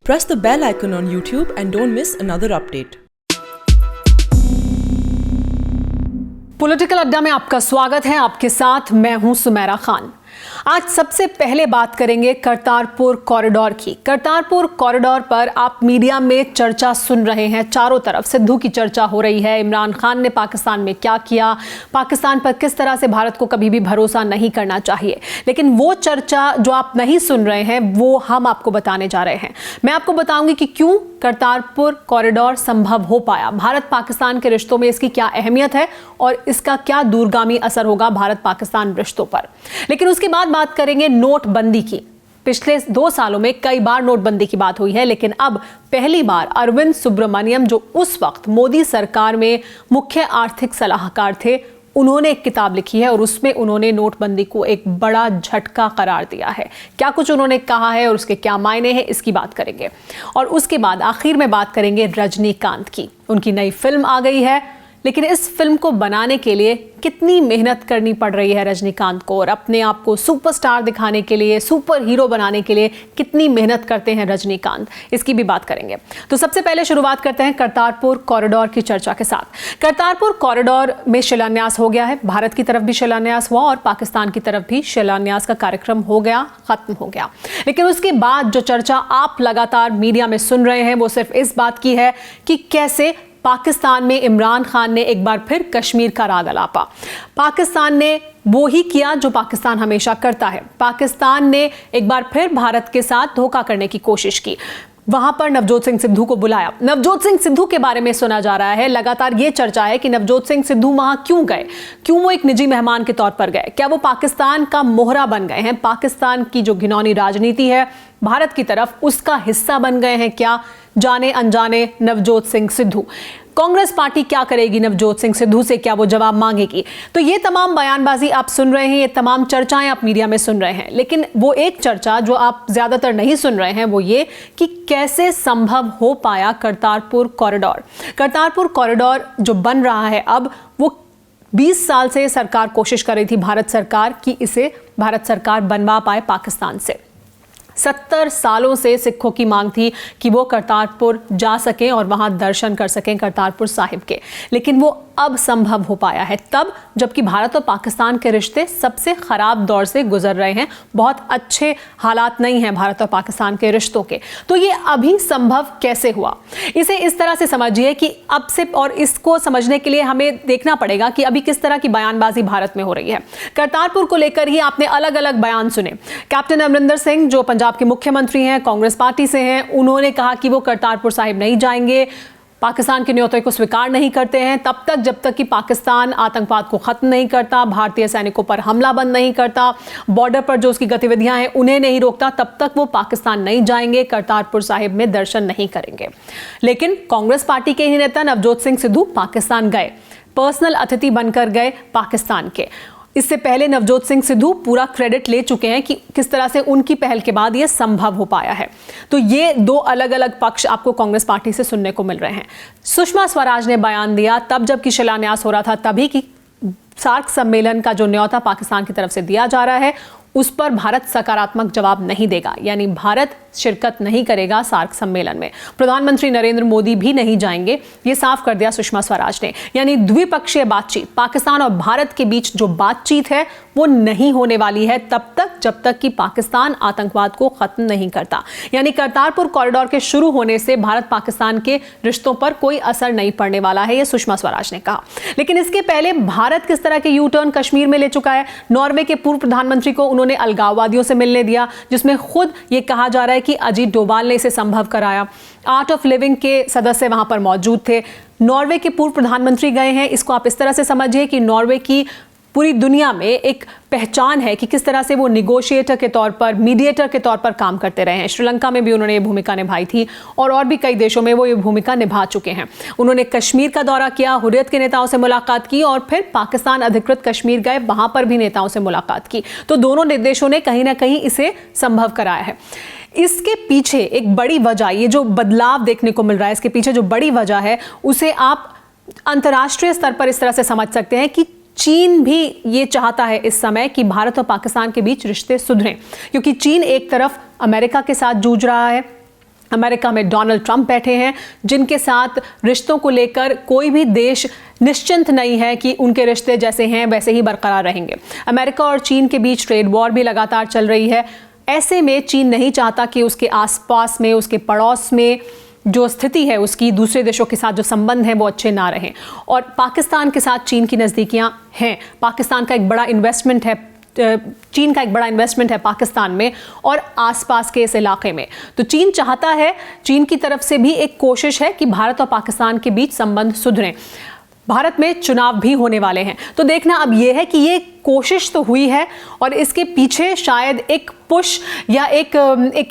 Press the bell icon on YouTube and don't miss another update. Political अड्डा में आपका स्वागत है। आपके साथ मैं हूं सुमेरा खान। आज सबसे पहले बात करेंगे करतारपुर कॉरिडोर की। करतारपुर कॉरिडोर पर आप मीडिया में चर्चा सुन रहे हैं, चारों तरफ सिद्धू की चर्चा हो रही है। इमरान खान ने पाकिस्तान में क्या किया, पाकिस्तान पर किस तरह से भारत को कभी भी भरोसा नहीं करना चाहिए। लेकिन वो चर्चा जो आप नहीं सुन रहे हैं वो हम आपको बताने जा रहे हैं। मैं आपको बताऊंगी कि क्यों करतारपुर कॉरिडोर संभव हो पाया, भारत पाकिस्तान के रिश्तों में इसकी क्या अहमियत है और इसका क्या दूरगामी असर होगा भारत पाकिस्तान रिश्तों पर। लेकिन उसके बाद बात करेंगे नोटबंदी की। पिछले 2 सालों में कई बार नोटबंदी की बात हुई है, लेकिन अब पहली बार अरविंद सुब्रमण्यम, जो उस वक्त मोदी सरकार में मुख्य आर्थिक सलाहकार थे, उन्होंने एक किताब लिखी है और उसमें उन्होंने नोटबंदी को एक बड़ा झटका करार दिया है। क्या कुछ उन्होंने कहा है और उसके क्या मायने हैं, इसकी बात करेंगे। और उसके बाद आखिर में बात करेंगे रजनीकांत की। उनकी नई फिल्म आ गई है, लेकिन इस फिल्म को बनाने के लिए कितनी मेहनत करनी पड़ रही है रजनीकांत को, और अपने आप को सुपरस्टार दिखाने के लिए, सुपर हीरो बनाने के लिए कितनी मेहनत करते हैं रजनीकांत, इसकी भी बात करेंगे। तो सबसे पहले शुरुआत करते हैं करतारपुर कॉरिडोर की चर्चा के साथ। करतारपुर कॉरिडोर में शिलान्यास हो गया है, भारत की तरफ भी शिलान्यास हुआ और पाकिस्तान की तरफ भी शिलान्यास का कार्यक्रम हो गया, खत्म हो गया। लेकिन उसके बाद जो चर्चा आप लगातार मीडिया में सुन रहे हैं वो सिर्फ इस बात की है कि कैसे पाकिस्तान में इमरान खान ने एक बार फिर कश्मीर का राग अलापा। पाकिस्तान ने वो ही किया जो पाकिस्तान हमेशा करता है। पाकिस्तान ने एक बार फिर भारत के साथ धोखा करने की कोशिश की। वहां पर नवजोत सिंह सिद्धू को बुलाया। नवजोत सिंह सिद्धू के बारे में सुना जा रहा है, लगातार ये चर्चा है कि नवजोत सिंह सिद्धू वहां क्यों गए, क्यों वो एक निजी मेहमान के तौर पर गए, क्या वो पाकिस्तान का मोहरा बन गए हैं, पाकिस्तान की जो घिनौनी राजनीति है भारत की तरफ उसका हिस्सा बन गए हैं क्या, जाने अनजाने नवजोत सिंह सिद्धू। कांग्रेस पार्टी क्या करेगी नवजोत सिंह सिद्धू से, क्या वो जवाब मांगेगी। तो ये तमाम बयानबाजी आप सुन रहे हैं, ये तमाम चर्चाएं आप मीडिया में सुन रहे हैं, लेकिन वो एक चर्चा जो आप ज्यादातर नहीं सुन रहे हैं वो ये कि कैसे संभव हो पाया करतारपुर कॉरिडोर। करतारपुर कॉरिडोर जो बन रहा है अब, वो 20 साल से सरकार कोशिश कर रही थी, भारत सरकार, कि इसे भारत सरकार बनवा पाए पाकिस्तान से। 70 सालों से सिखों की मांग थी कि वो करतारपुर जा सकें और वहां दर्शन कर सकें करतारपुर साहिब के, लेकिन वो अब संभव हो पाया है तब जबकि भारत और पाकिस्तान के रिश्ते सबसे खराब दौर से गुजर रहे हैं। बहुत अच्छे हालात नहीं हैं भारत और पाकिस्तान के रिश्तों के। तो ये अभी संभव कैसे हुआ, इसे इस तरह से समझिए कि अब से, और इसको समझने के लिए हमें देखना पड़ेगा कि अभी किस तरह की बयानबाजी भारत में हो रही है। करतारपुर को लेकर ही आपने अलग अलग बयान सुने। कैप्टन अमरिंदर सिंह जो पंजाब के मुख्यमंत्री हैं, कांग्रेस पार्टी से हैं, उन्होंने कहा कि वो करतारपुर साहिब नहीं जाएंगे, पाकिस्तान के न्योते को स्वीकार नहीं करते हैं तब तक जब तक कि पाकिस्तान आतंकवाद को खत्म नहीं करता, भारतीय सैनिकों पर हमला बंद नहीं करता, बॉर्डर पर जो उसकी गतिविधियां हैं उन्हें नहीं रोकता, तब तक वो पाकिस्तान नहीं जाएंगे, करतारपुर साहिब में दर्शन नहीं करेंगे। लेकिन कांग्रेस पार्टी के ही नेता नवजोत सिंह सिद्धू पाकिस्तान गए, पर्सनल अतिथि बनकर गए पाकिस्तान के। इससे पहले नवजोत सिंह सिद्धू पूरा क्रेडिट ले चुके हैं कि किस तरह से उनकी पहल के बाद यह संभव हो पाया है। तो ये 2 अलग अलग पक्ष आपको कांग्रेस पार्टी से सुनने को मिल रहे हैं। सुषमा स्वराज ने बयान दिया तब जबकि शिलान्यास हो रहा था, तभी कि सार्क सम्मेलन का जो न्योता पाकिस्तान की तरफ से दिया जा रहा है उस पर भारत सकारात्मक जवाब नहीं देगा, यानी भारत शिरकत नहीं करेगा सार्क सम्मेलन में। प्रधानमंत्री नरेंद्र मोदी भी नहीं जाएंगे, ये साफ कर दिया सुषमा स्वराज ने। यानी द्विपक्षीय बातचीत, पाकिस्तान और भारत के बीच जो बातचीत है वो नहीं होने वाली है तब तक जब तक कि पाकिस्तान आतंकवाद को खत्म नहीं करता। यानी करतारपुर कॉरिडोर के शुरू होने से भारत पाकिस्तान के रिश्तों पर कोई असर नहीं पड़ने वाला है, ये सुषमा स्वराज ने कहा। लेकिन इसके पहले भारत किस तरह के यू टर्न कश्मीर में ले चुका है। नॉर्वे के पूर्व प्रधानमंत्री को उन्होंने अलगाववादियों से मिलने दिया, जिसमें खुद ये कहा जा रहा है कि अजीत डोभाल ने इसे संभव कराया। आर्ट ऑफ लिविंग के सदस्य वहां पर मौजूद थे। नॉर्वे के पूर्व प्रधानमंत्री गए हैं। इसको आप इस तरह से समझिए कि नॉर्वे की पूरी दुनिया में एक पहचान है कि किस तरह से वो निगोशिएटर के तौर पर, मीडिएटर के तौर पर काम करते रहे हैं। श्रीलंका में भी उन्होंने ये भूमिका निभाई थी और भी कई देशों में वो ये भूमिका निभा चुके हैं। उन्होंने कश्मीर का दौरा किया, हुर्रियत के नेताओं से मुलाकात की और फिर पाकिस्तान अधिकृत कश्मीर गए, वहां पर भी नेताओं से मुलाकात की। तो दोनों देशों ने कहीं ना कहीं इसे संभव कराया है। इसके पीछे एक बड़ी वजह, ये जो बदलाव देखने को मिल रहा है, इसके पीछे जो बड़ी वजह है उसे आप अंतर्राष्ट्रीय स्तर पर इस तरह से समझ सकते हैं कि चीन भी ये चाहता है इस समय कि भारत और पाकिस्तान के बीच रिश्ते सुधरें, क्योंकि चीन एक तरफ अमेरिका के साथ जूझ रहा है, अमेरिका में डोनाल्ड ट्रंप बैठे हैं, जिनके साथ रिश्तों को लेकर कोई भी देश निश्चिंत नहीं है कि उनके रिश्ते जैसे हैं वैसे ही बरकरार रहेंगे। अमेरिका और चीन के बीच ट्रेड वॉर भी लगातार चल रही है। ऐसे में चीन नहीं चाहता कि उसके आसपास में, उसके पड़ोस में जो स्थिति है उसकी, दूसरे देशों के साथ जो संबंध हैं वो अच्छे ना रहें। और पाकिस्तान के साथ चीन की नज़दीकियां हैं। पाकिस्तान का एक बड़ा इन्वेस्टमेंट है, चीन का एक बड़ा इन्वेस्टमेंट है पाकिस्तान में और आसपास के इस इलाके में। तो चीन चाहता है, चीन की तरफ से भी एक कोशिश है कि भारत और पाकिस्तान के बीच संबंध सुधरें। भारत में चुनाव भी होने वाले हैं, तो देखना अब यह है कि ये कोशिश तो हुई है और इसके पीछे शायद एक पुश या एक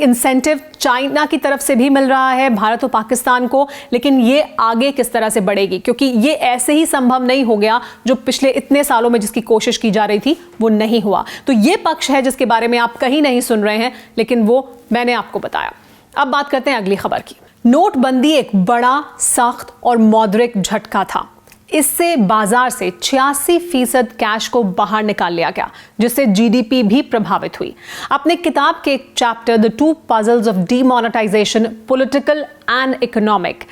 इंसेंटिव चाइना की तरफ से भी मिल रहा है भारत और पाकिस्तान को। लेकिन ये आगे किस तरह से बढ़ेगी, क्योंकि ये ऐसे ही संभव नहीं हो गया जो पिछले इतने सालों में जिसकी कोशिश की जा रही थी वो नहीं हुआ। तो ये पक्ष है जिसके बारे में आप कहीं नहीं सुन रहे हैं, लेकिन वो मैंने आपको बताया। अब बात करते हैं अगली खबर की। नोटबंदी एक बड़ा, सख्त और मौद्रिक झटका था। इससे बाजार से 86% कैश को बाहर निकाल लिया गया, जिससे जीडीपी भी प्रभावित हुई। अपने किताब के एक chapter the two puzzles of demonetisation, political and economic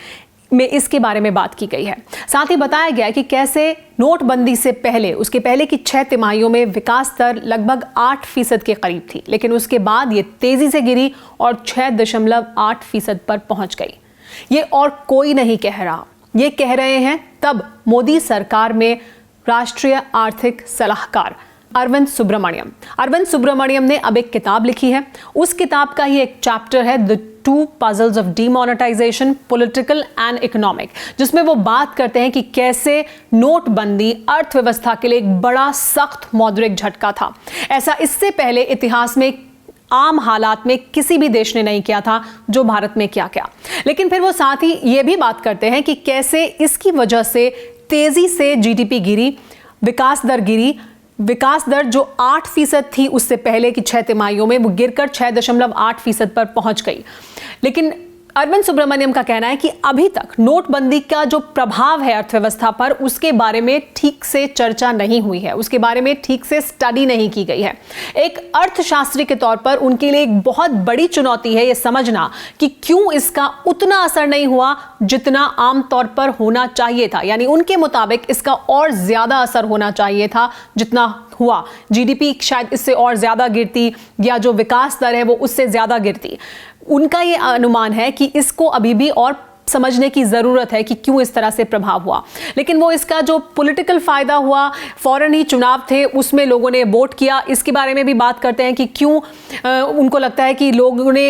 में इसके बारे में बात की गई है। साथ ही बताया गया है कि कैसे नोटबंदी से पहले, उसके पहले की 6 तिमाहियों में विकास दर लगभग 8% के करीब थी, लेकिन उसके बाद ये तेजी से गिरी और 6.8% पर पहुंच गई। ये और कोई नहीं कह रहा, ये कह रहे हैं तब मोदी सरकार में राष्ट्रीय आर्थिक सलाहकार अरविंद सुब्रमण्यम। अरविंद सुब्रमण्यम ने अब एक किताब लिखी है। उस किताब का ही एक चैप्टर है the two puzzles of demonetisation, political and economic, जिसमें वो बात करते हैं कि कैसे नोटबंदी अर्थव्यवस्था के लिए एक बड़ा, सख्त मौद्रिक झटका था। ऐसा इससे पहले इतिहास में आम हालात में किसी भी देश ने नहीं किया था जो भारत में किया गया। लेकिन फिर वो साथ ही ये भी बात करते हैं कि कैसे इसकी वजह से तेजी से जीडीपी गिरी, विकास दर गिरी। विकास दर जो 8% थी उससे पहले की 6 तिमाहियों में, वो गिरकर 6.8% पर पहुंच गई। लेकिन अरविंद सुब्रमण्यम का कहना है कि अभी तक नोटबंदी का जो प्रभाव है अर्थव्यवस्था पर, उसके बारे में ठीक से चर्चा नहीं हुई है, उसके बारे में ठीक से स्टडी नहीं की गई है। एक अर्थशास्त्री के तौर पर उनके लिए एक बहुत बड़ी चुनौती है ये समझना कि क्यों इसका उतना असर नहीं हुआ जितना आमतौर पर होना चाहिए था। यानी उनके मुताबिक इसका और ज्यादा असर होना चाहिए था जितना हुआ। जीडीपी शायद इससे और ज्यादा गिरती या जो विकास दर है वो उससे ज्यादा गिरती। उनका ये अनुमान है कि इसको अभी भी और समझने की ज़रूरत है कि क्यों इस तरह से प्रभाव हुआ। लेकिन वो इसका जो पॉलिटिकल फ़ायदा हुआ, फौरन ही चुनाव थे, उसमें लोगों ने वोट किया, इसके बारे में भी बात करते हैं कि क्यों उनको लगता है कि लोगों ने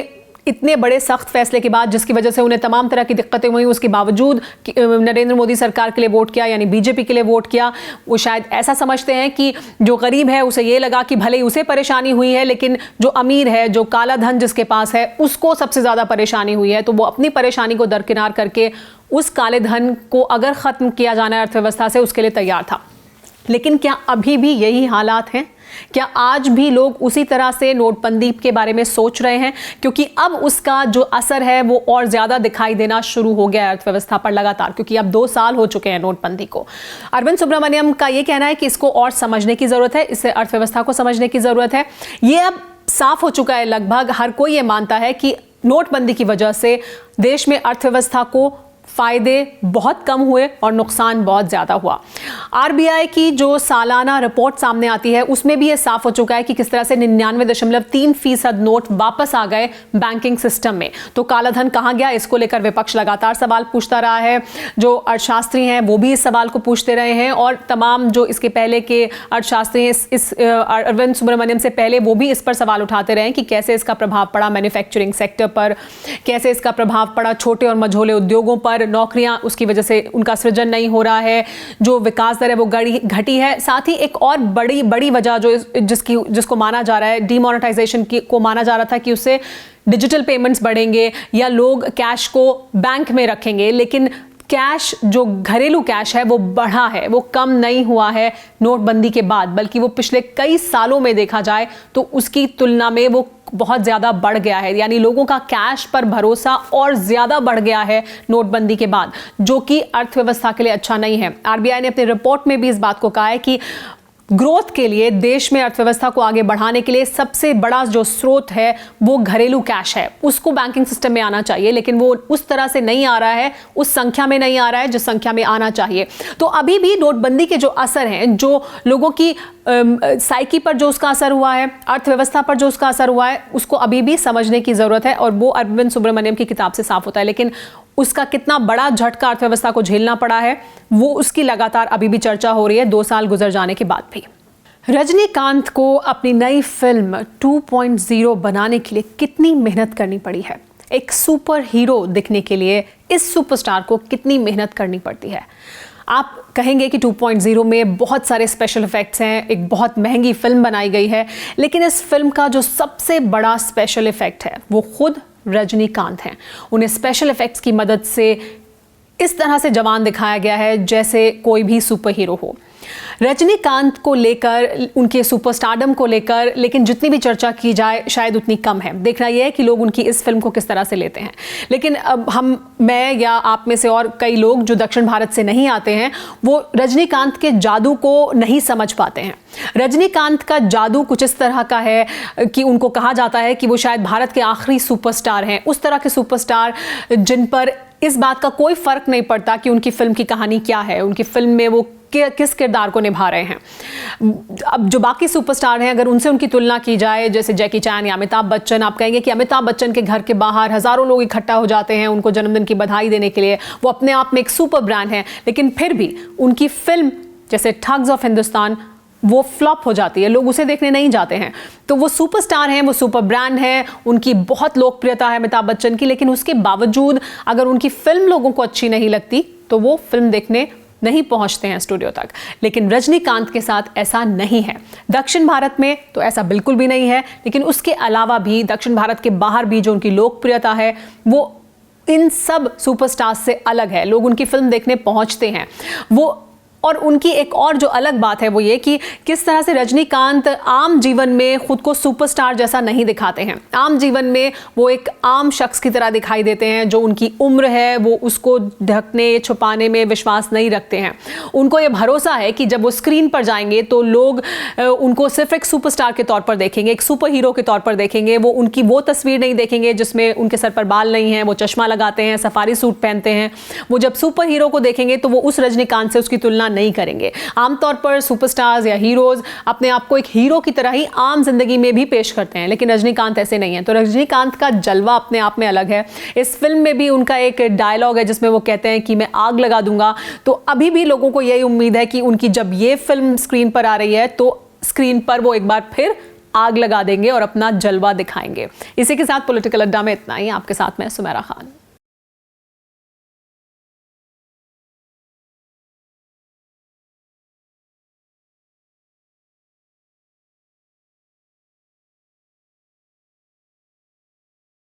इतने बड़े सख्त फैसले के बाद, जिसकी वजह से उन्हें तमाम तरह की दिक्कतें हुई, उसके बावजूद नरेंद्र मोदी सरकार के लिए वोट किया, यानी बीजेपी के लिए वोट किया। वो शायद ऐसा समझते हैं कि जो गरीब है उसे ये लगा कि भले ही उसे परेशानी हुई है, लेकिन जो अमीर है, जो काला धन जिसके पास है, उसको सबसे ज़्यादा परेशानी हुई है। तो वो अपनी परेशानी को दरकिनार करके उस काले धन को अगर ख़त्म किया जाना है अर्थव्यवस्था से, उसके लिए तैयार था। लेकिन क्या अभी भी यही हालात हैं? क्या आज भी लोग उसी तरह से नोटबंदी के बारे में सोच रहे हैं? क्योंकि अब उसका जो असर है वो और ज्यादा दिखाई देना शुरू हो गया है अर्थव्यवस्था पर लगातार, क्योंकि अब 2 साल हो चुके हैं नोटबंदी को। अरविंद सुब्रमण्यम का ये कहना है कि इसको और समझने की जरूरत है, इससे अर्थव्यवस्था को समझने की जरूरत है। ये अब साफ हो चुका है, लगभग हर कोई ये मानता है कि नोटबंदी की वजह से देश में अर्थव्यवस्था को फायदे बहुत कम हुए और नुकसान बहुत ज़्यादा हुआ। आरबीआई की जो सालाना रिपोर्ट सामने आती है उसमें भी ये साफ हो चुका है कि किस तरह से 99.3% नोट वापस आ गए बैंकिंग सिस्टम में। तो काला धन कहाँ गया, इसको लेकर विपक्ष लगातार सवाल पूछता रहा है। जो अर्थशास्त्री हैं वो भी इस सवाल को पूछते रहे हैं और तमाम जो इसके पहले के अर्थशास्त्री हैं, इस अरविंद सुब्रमण्यम से पहले, वो भी इस पर सवाल उठाते रहे कि कैसे इसका प्रभाव पड़ा मैन्युफैक्चरिंग सेक्टर पर, कैसे इसका प्रभाव पड़ा छोटे और मझोले उद्योगों पर, नौकरियां उसकी वजह से उनका सृजन नहीं हो रहा है, जो विकास दर है वो घटी है। साथ ही एक और बड़ी वजह जो जिसको माना जा रहा है, डीमोनेटाइजेशन को माना जा रहा था कि उससे डिजिटल पेमेंट्स बढ़ेंगे या लोग कैश को बैंक में रखेंगे, लेकिन कैश, जो घरेलू कैश है वो बढ़ा है, वो कम नहीं हुआ है नोटबंदी के बाद, बल्कि वो पिछले कई सालों में देखा जाए तो उसकी तुलना में वो बहुत ज़्यादा बढ़ गया है। यानी लोगों का कैश पर भरोसा और ज़्यादा बढ़ गया है नोटबंदी के बाद, जो कि अर्थव्यवस्था के लिए अच्छा नहीं है। आरबीआई ने अपनी रिपोर्ट में भी इस बात को कहा है कि ग्रोथ के लिए, देश में अर्थव्यवस्था को आगे बढ़ाने के लिए सबसे बड़ा जो स्रोत है वो घरेलू कैश है। उसको बैंकिंग सिस्टम में आना चाहिए, लेकिन वो उस तरह से नहीं आ रहा है, उस संख्या में नहीं आ रहा है जिस संख्या में आना चाहिए। तो अभी भी नोटबंदी के जो असर हैं, जो लोगों की साइकी पर जो उसका असर हुआ है, अर्थव्यवस्था पर जो उसका असर हुआ है, उसको अभी भी समझने की जरूरत है। और वो अरविंद सुब्रमण्यम की किताब से साफ होता है। लेकिन उसका कितना बड़ा झटका अर्थव्यवस्था को झेलना पड़ा है, वो उसकी लगातार अभी भी चर्चा हो रही है 2 साल गुजर जाने के बाद भी। रजनीकांत को अपनी नई फिल्म 2.0 बनाने के लिए कितनी मेहनत करनी पड़ी है। एक सुपर हीरो दिखने के लिए इस सुपरस्टार को कितनी मेहनत करनी पड़ती है। आप कहेंगे कि 2.0 में बहुत सारे स्पेशल इफेक्ट्स हैं, एक बहुत महंगी फिल्म बनाई गई है, लेकिन इस फिल्म का जो सबसे बड़ा स्पेशल इफेक्ट है वो खुद रजनीकांत हैं। उन्हें स्पेशल इफेक्ट्स की मदद से इस तरह से जवान दिखाया गया है जैसे कोई भी सुपर हीरो हो। रजनीकांत को लेकर, उनके सुपरस्टारडम को लेकर, लेकिन जितनी भी चर्चा की जाए शायद उतनी कम है। देखना यह है कि लोग उनकी इस फिल्म को किस तरह से लेते हैं। लेकिन अब मैं या आप में से और कई लोग जो दक्षिण भारत से नहीं आते हैं, वो रजनीकांत के जादू को नहीं समझ पाते हैं। रजनीकांत का जादू कुछ इस तरह का है कि उनको कहा जाता है कि वो शायद भारत के आखिरी सुपरस्टार हैं, उस तरह के सुपरस्टार जिन पर इस बात का कोई फर्क नहीं पड़ता कि उनकी फिल्म की कहानी क्या है, उनकी फिल्म में वो किस किरदार को निभा रहे हैं। अब जो बाकी सुपरस्टार हैं, अगर उनसे उनकी तुलना की जाए, जैसे जैकी चैन या अमिताभ बच्चन, आप कहेंगे कि अमिताभ बच्चन के घर के बाहर हजारों लोग इकट्ठा हो जाते हैं उनको जन्मदिन की बधाई देने के लिए, वो अपने आप में एक सुपर ब्रांड है। लेकिन फिर भी उनकी फिल्म जैसे ठग्स ऑफ हिंदुस्तान वो फ्लॉप हो जाती है, लोग उसे देखने नहीं जाते हैं। तो वो सुपरस्टार हैं, वो सुपर ब्रांड है, उनकी बहुत लोकप्रियता है अमिताभ बच्चन की, लेकिन उसके बावजूद अगर उनकी फिल्म लोगों को अच्छी नहीं लगती तो वो फिल्म देखने नहीं पहुंचते हैं स्टूडियो तक। लेकिन रजनीकांत के साथ ऐसा नहीं है। दक्षिण भारत में तो ऐसा बिल्कुल भी नहीं है, लेकिन उसके अलावा भी दक्षिण भारत के बाहर भी जो उनकी लोकप्रियता है वो इन सब सुपरस्टार्स से अलग है। लोग उनकी फिल्म देखने पहुंचते हैं। वो और उनकी एक और जो अलग बात है वो ये कि किस तरह से रजनीकांत आम जीवन में खुद को सुपरस्टार जैसा नहीं दिखाते हैं। आम जीवन में वो एक आम शख्स की तरह दिखाई देते हैं। जो उनकी उम्र है वो उसको ढकने छुपाने में विश्वास नहीं रखते हैं। उनको ये भरोसा है कि जब वो स्क्रीन पर जाएंगे तो लोग उनको सिर्फ एक सुपरस्टार के तौर पर देखेंगे, एक सुपर हीरो के तौर पर देखेंगे। वो उनकी वो तस्वीर नहीं देखेंगे जिसमें उनके सर पर बाल नहीं है, वो चश्मा लगाते हैं, सफारी सूट पहनते हैं। वो जब सुपर हीरो को देखेंगे तो वो उस रजनीकांत से उसकी तुलना नहीं करेंगे। आमतौर पर सुपरस्टार्स या हीरोज अपने आप को एक हीरो की तरह ही आम जिंदगी में भी पेश करते हैं, लेकिन रजनीकांत ऐसे नहीं है। तो रजनीकांत का जलवा अपने आप में अलग है। इस फिल्म में भी उनका एक डायलॉग है जिसमें वो कहते हैं कि मैं आग लगा दूंगा। तो अभी भी लोगों को यही उम्मीद है कि उनकी जब ये फिल्म स्क्रीन पर आ रही है तो स्क्रीन पर वो एक बार फिर आग लगा देंगे और अपना जलवा दिखाएंगे। इसी के साथ पॉलिटिकल अड्डा में इतना ही। आपके साथ मैं सुमेरा खान।